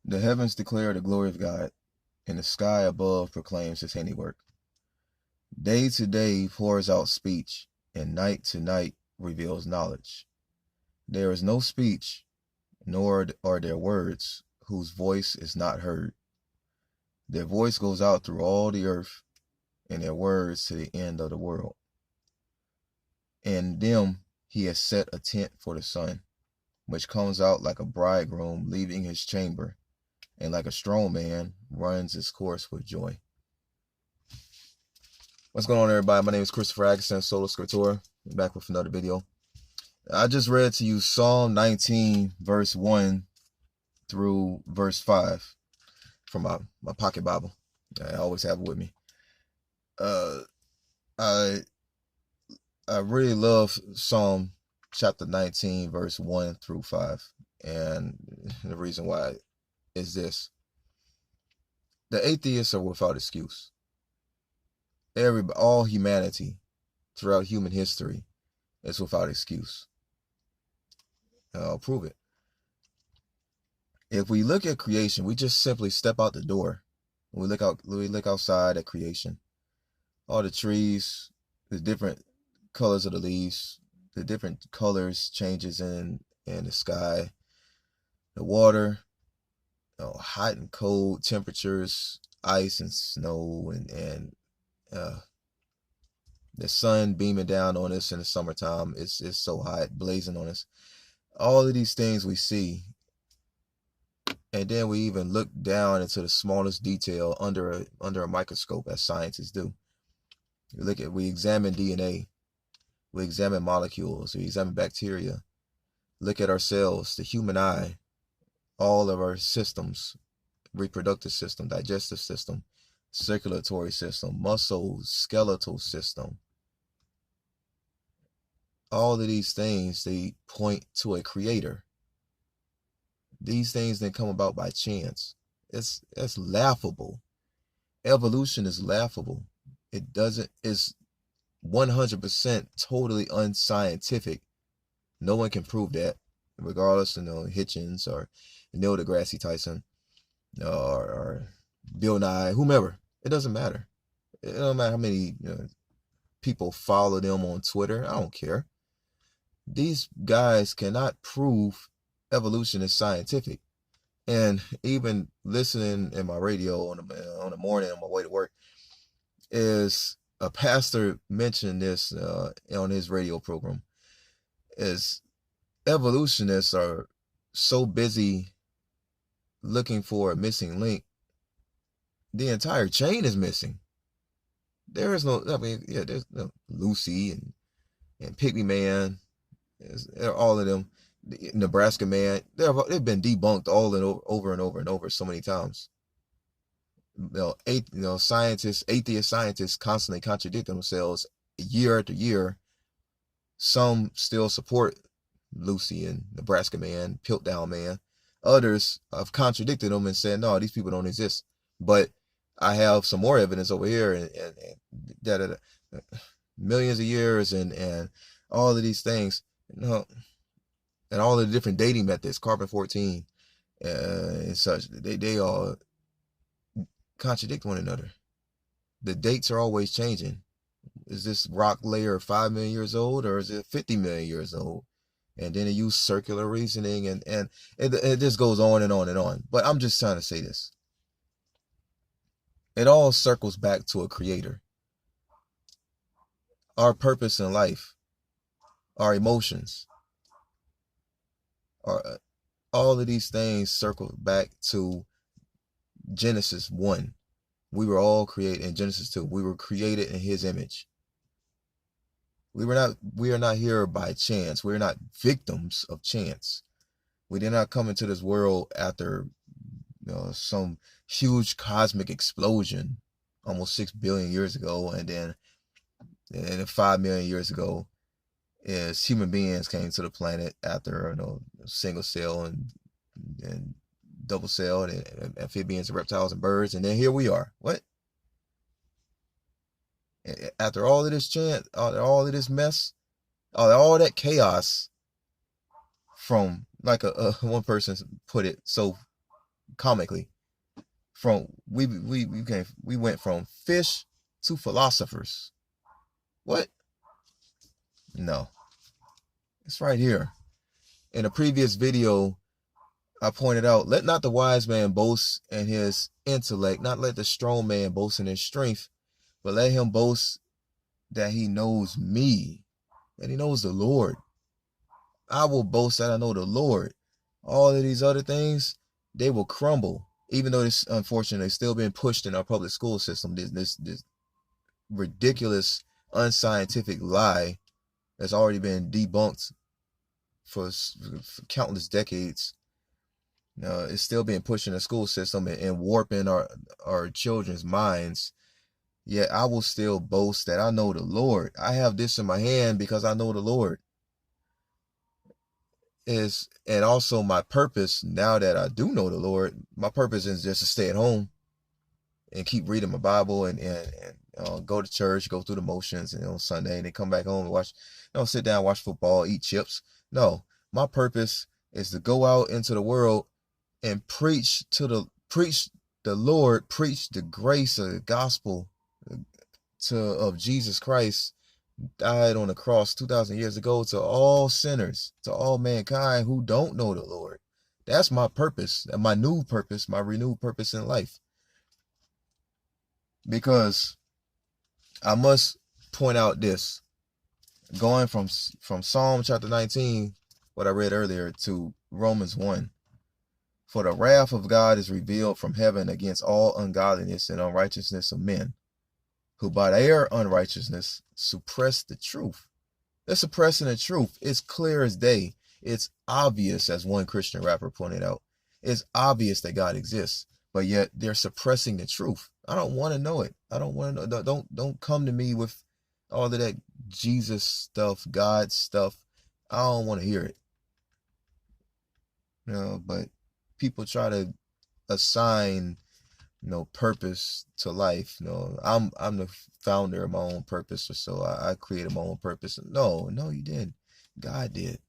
The heavens declare the glory of God, and the sky above proclaims his handiwork. Day to day pours out speech, and night to night reveals knowledge. There is no speech, nor are there words, whose voice is not heard. Their voice goes out through all the earth, and their words to the end of the world. In them he has set a tent for the sun, which comes out like a bridegroom leaving his chamber, and like a strong man runs his course with joy. What's going on, everybody? My name is Christopher Atkinson, Solo Scriptor. I'm back with another video. I just read to you Psalm 19, verse 1 through verse 5 from my pocket Bible. I always have it with me. I really love Psalm chapter 19, verse 1 through 5. And the reason why is this. The atheists are without excuse. All humanity throughout human history is without excuse. I'll prove it. If we look at creation, we just simply step out the door. We look outside at creation. All the trees, the different colors of the leaves, the different colors changes in the sky, the water, hot and cold temperatures, ice and snow, and the sun beaming down on us in the summertime. It's so hot, blazing on us. All of these things we see, and then we even look down into the smallest detail under a microscope, as scientists do. We examine DNA, we examine molecules, we examine bacteria, look at our cells, the human eye, all of our systems, reproductive system, digestive system, circulatory system, muscles, skeletal system. All of these things, they point to a creator. These things didn't come about by chance. It's laughable. Evolution is laughable. It's 100% totally unscientific. No one can prove that, regardless of Hitchens or Neil deGrasse Tyson or Bill Nye, whomever. It doesn't matter. It don't matter how many people follow them on Twitter. I don't care. These guys cannot prove evolution is scientific. And even listening in my radio on the morning on my way to work, is a pastor mentioned this on his radio program, is evolutionists are so busy looking for a missing link, the entire chain is missing. There is no, there's no Lucy and Pygmy Man, all of them, Nebraska Man, they've been debunked all and over and over and over so many times. Atheist scientists constantly contradict themselves year after year. Some still support Lucy and Nebraska Man, Piltdown Man. Others have contradicted them and said, no, these people don't exist. But I have some more evidence over here, and that millions of years and all of these things, and all the different dating methods, carbon-14 and such, they all contradict one another. The dates are always changing. Is this rock layer 5 million years old, or is it 50 million years old? And then they use circular reasoning, and it just goes on and on and on. But I'm just trying to say this. It all circles back to a creator. Our purpose in life, our emotions, all of these things circle back to Genesis 1. We were all created in Genesis 2. We were created in his image. We are not here by chance. We're not victims of chance. We did not come into this world after some huge cosmic explosion almost 6 billion years ago, and then 5 million years ago, as human beings came to the planet after single cell and double cell and amphibians and reptiles and birds, and then here we are. What? After all of this chance, all of this mess, all that chaos, from like one person put it so comically. We went from fish to philosophers. What? No. It's right here. In a previous video, I pointed out, let not the wise man boast in his intellect, not let the strong man boast in his strength, but let him boast that he knows me, that he knows the Lord. I will boast that I know the Lord. All of these other things, they will crumble, even though it's unfortunately still being pushed in our public school system. This ridiculous, unscientific lie that's already been debunked for countless decades. It's still being pushed in the school system and warping our children's minds. Yet I will still boast that I know the Lord. I have this in my hand because I know the Lord. And also my purpose, now that I do know the Lord, my purpose is just to stay at home and keep reading my Bible and go to church, go through the motions, and on Sunday, and then come back home and watch, sit down, watch football, eat chips. No, my purpose is to go out into the world and preach the Lord, preach the grace of the gospel of Jesus Christ, died on the cross 2,000 years ago, to all sinners, to all mankind who don't know the Lord. That's my purpose, and my new purpose, my renewed purpose in life. Because I must point out this, going from Psalm chapter 19, what I read earlier, to Romans 1. For the wrath of God is revealed from heaven against all ungodliness and unrighteousness of men, who by their unrighteousness suppress the truth. They're suppressing the truth. It's clear as day. It's obvious, as one Christian rapper pointed out. It's obvious that God exists, but yet they're suppressing the truth. I don't want to know it. I don't want to know. Don't come to me with all of that Jesus stuff, God stuff. I don't want to hear it. But people try to assign purpose to life. I'm the founder of my own purpose, or so I created my own purpose. No, you didn't. God did.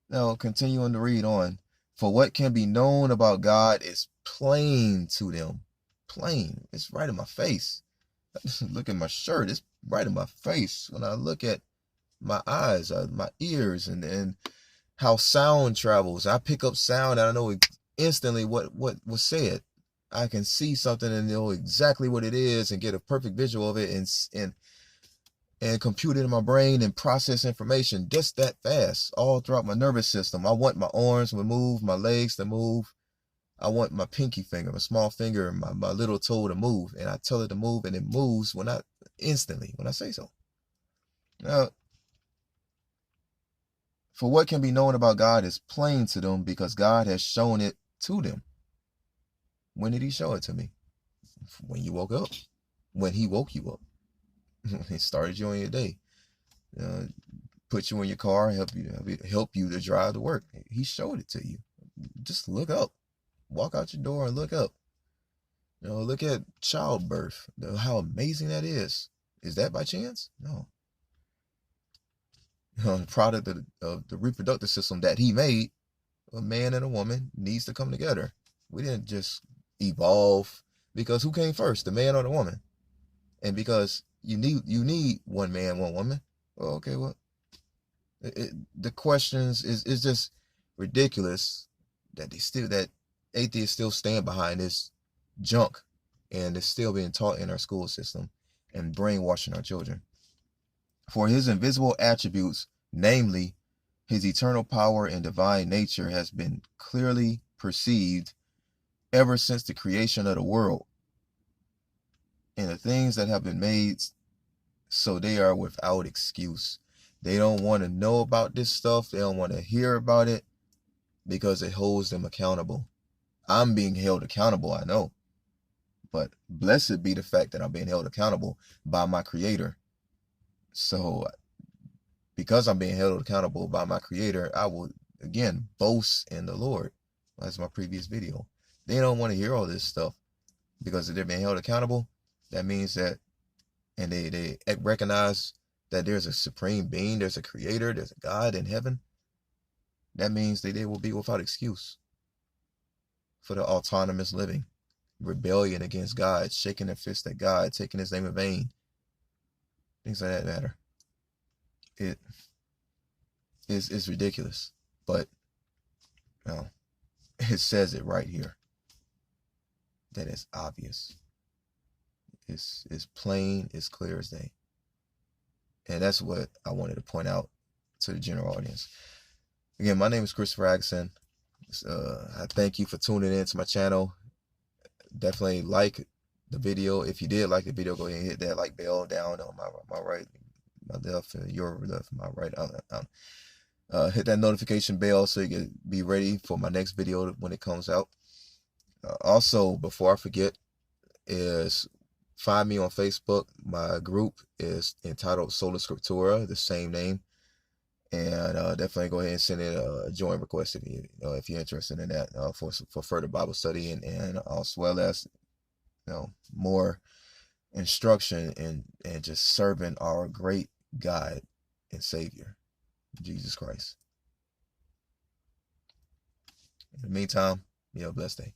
Now, continuing to read on. For what can be known about God is plain to them. Plain. It's right in my face. Look at my shirt. It's right in my face. When I look at my eyes, my ears, and how sound travels. I pick up sound and I know instantly what was said. I can see something and know exactly what it is and get a perfect visual of it and compute it in my brain and process information just that fast all throughout my nervous system. I want my arms to move, my legs to move. I want my pinky finger, my small finger, and my little toe to move. And I tell it to move, and it moves instantly when I say so. Now, for what can be known about God is plain to them because God has shown it to them. When did he show it to me? When you woke up. When he woke you up. He started you on your day. Put you in your car, help you to drive to work. He showed it to you. Just look up. Walk out your door and look up. Look at childbirth. How amazing that is. Is that by chance? No. The product of the reproductive system that he made, a man and a woman needs to come together. We didn't just evolve because who came first, the man or the woman? And because you need one man, one woman. Well, okay, well, the questions is just ridiculous that atheists still stand behind this junk, and it's still being taught in our school system and brainwashing our children. For his invisible attributes, namely his eternal power and divine nature, has been clearly perceived ever since the creation of the world and the things that have been made, so they are without excuse. They don't want to know about this stuff. They don't want to hear about it because it holds them accountable. I'm being held accountable, I know. But blessed be the fact that I'm being held accountable by my Creator. So because I'm being held accountable by my Creator, I will, again, boast in the Lord. That's my previous video. They don't want to hear all this stuff because if they're being held accountable, that means that, and they recognize that there's a supreme being, there's a Creator, there's a God in heaven. That means that they will be without excuse for the autonomous living, rebellion against God, shaking their fist at God, taking his name in vain, things of that matter. It is ridiculous, but you know, it says it right here that it's obvious. It's plain, it's clear as day. And that's what I wanted to point out to the general audience. Again, my name is Christopher Agson. I thank you for tuning in to my channel. Definitely like the video. If you did like the video, go ahead and hit that like bell down on my right, my left, your left, my right. Hit that notification bell so you can be ready for my next video when it comes out. Also, before I forget, is find me on Facebook. My group is entitled Sola Scriptura, the same name. And definitely go ahead and send in a join request if you're interested in that for further Bible study and as well as more instruction and just serving our great God and Savior, Jesus Christ. In the meantime, you have a blessed day.